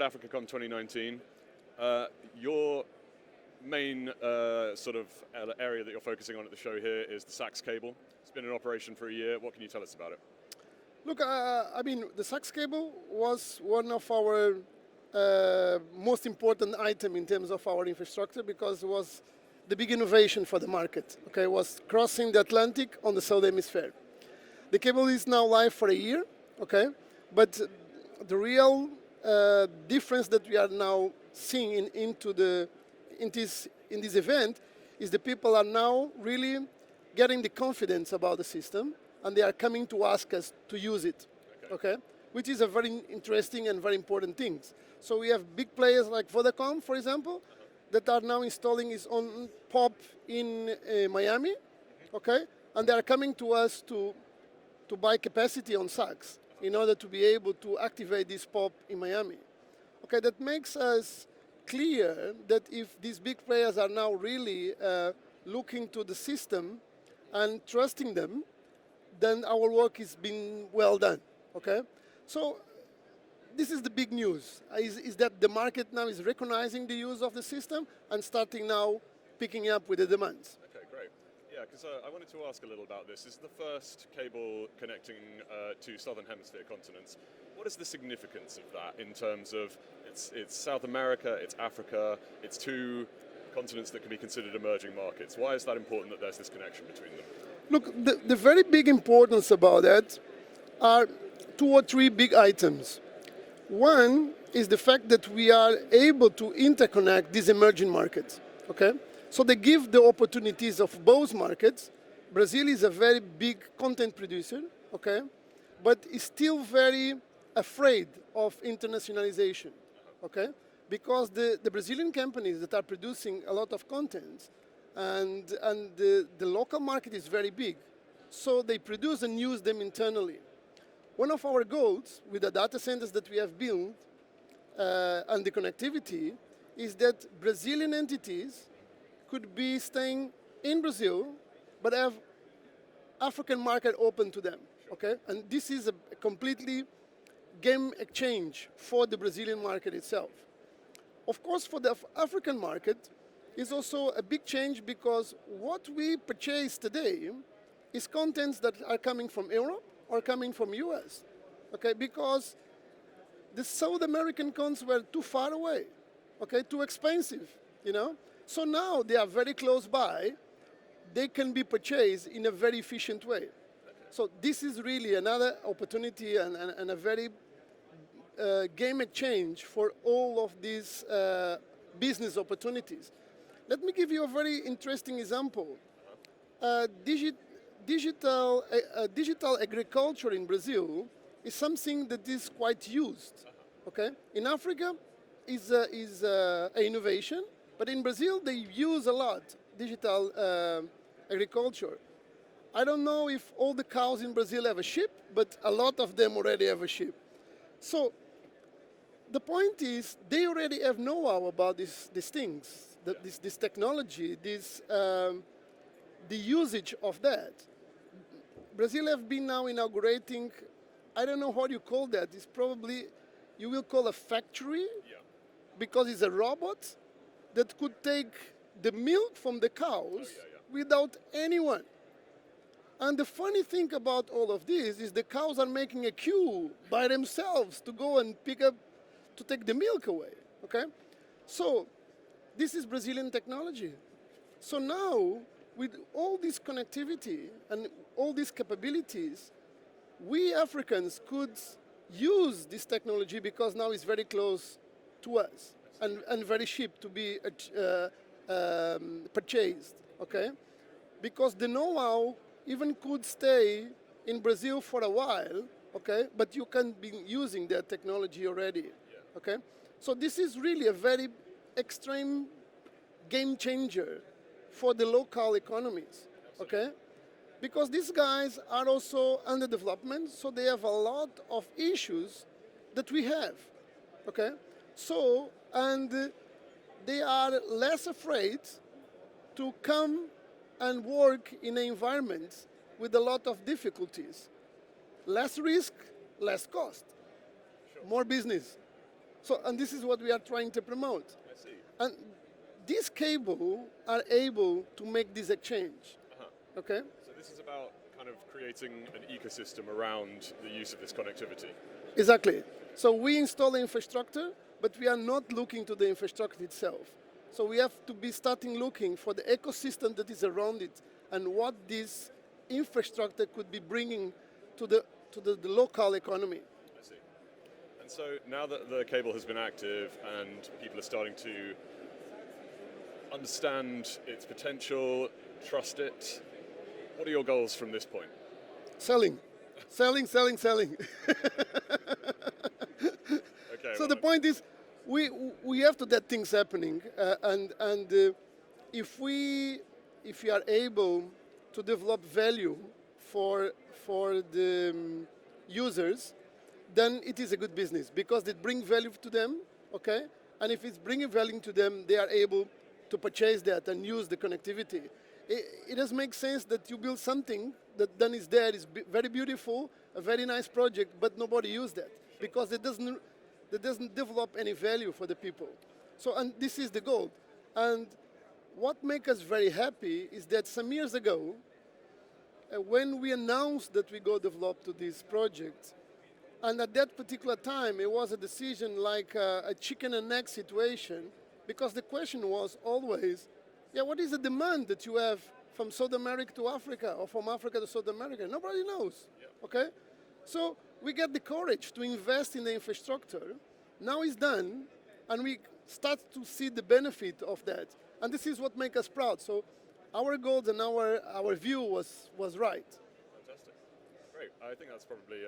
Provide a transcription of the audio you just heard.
AfricaCom 2019. Your main sort of area that you're focusing on at the show here is the DE-CIX cable. It's been in operation for a year. What can you tell us about it? Look, I mean, the DE-CIX cable was one of our most important item in terms of our infrastructure because it was the big innovation for the market. Okay, it was crossing the Atlantic on the Southern Hemisphere. The cable is now live for a year, okay, but the real difference that we are now seeing in this event is the people are now really getting the confidence about the system, and they are coming to ask us to use it, okay? Which is a very interesting and very important thing. So we have big players like Vodacom, for example, that are now installing its own POP in Miami, okay? And they are coming to us to buy capacity on DE-CIX in order to be able to activate this POP in Miami. Okay, that makes us clear that if these big players are now really looking to the system and trusting them, then our work is being well done, okay? So this is the big news, is that the market now is recognizing the use of the system and starting now picking up with the demands. Okay, great. Yeah, because I wanted to ask a little about this. This is the first cable connecting two Southern Hemisphere continents. What is the significance of that in terms of it's South America, it's Africa, it's two continents that can be considered emerging markets? Why is that important that there's this connection between them? Look, the very big importance about that are two or three big items. One is the fact that we are able to interconnect these emerging markets, okay? So they give the opportunities of both markets. Brazil is a very big content producer, okay? But is still very afraid of internationalization, okay? Because the Brazilian companies that are producing a lot of content and the local market is very big. So they produce and use them internally. One of our goals with the data centers that we have built and the connectivity is that Brazilian entities could be staying in Brazil, but have African market open to them, okay? And this is a completely game exchange for the Brazilian market itself. Of course, for the African market is also a big change because what we purchase today is contents that are coming from Europe or coming from US, okay? Because the South American cons were too far away, okay? Too expensive, you know? So now they are very close by. They can be purchased in a very efficient way. So this is really another opportunity and a very game exchange for all of these business opportunities. Let me give you a very interesting example. Digital agriculture in Brazil is something that is quite used. Okay, in Africa is an innovation, but in Brazil they use a lot digital agriculture. I don't know if all the cows in Brazil have a chip, but a lot of them already have a chip. So the point is, they already have know-how about these things, this technology, the usage of that. Brazil have been now inaugurating, I don't know how you call that, it's probably, you will call a factory, because it's a robot that could take the milk from the cows without anyone. And the funny thing about all of this is the cows are making a queue by themselves to go and pick up, to take the milk away, okay? So this is Brazilian technology. So now, with all this connectivity and all these capabilities, we Africans could use this technology because now it's very close to us and very cheap to be purchased, okay? Because the know-how even could stay in Brazil for a while, okay? But you can be using that technology already, okay? So this is really a very extreme game changer for the local economies, okay? Because these guys are also under development, so they have a lot of issues that we have, okay? So, and they are less afraid to come and work in an environment with a lot of difficulties. Less risk, less cost, more business, So, and this is what we are trying to promote. I see. And these cable are able to make this exchange. Okay? So this is about kind of creating an ecosystem around the use of this connectivity. Exactly. So we install the infrastructure, but we are not looking to the infrastructure itself. So we have to be starting looking for the ecosystem that is around it and what this infrastructure could be bringing to the local economy. I see. And so now that the cable has been active and people are starting to understand its potential, trust it, what are your goals from this point? Selling. Selling. Okay. So the point is, we have to get things happening, and if we are able to develop value for the users, then it is a good business because it brings value to them, okay? And if it's bringing value to them, they are able to purchase that and use the connectivity. It does make sense that you build something that then is there, is very beautiful, a very nice project, but nobody uses that because it doesn't develop any value for the people. So, and this is the goal. And what makes us very happy is that some years ago, when we announced that we go develop to this project, and at that particular time, it was a decision like a chicken and egg situation, because the question was always, yeah, what is the demand that you have from South America to Africa or from Africa to South America? Nobody knows, okay? So we get the courage to invest in the infrastructure. Now it's done, and we start to see the benefit of that. And this is what makes us proud. So our goals and our view was right. Fantastic. Great. I think that's probably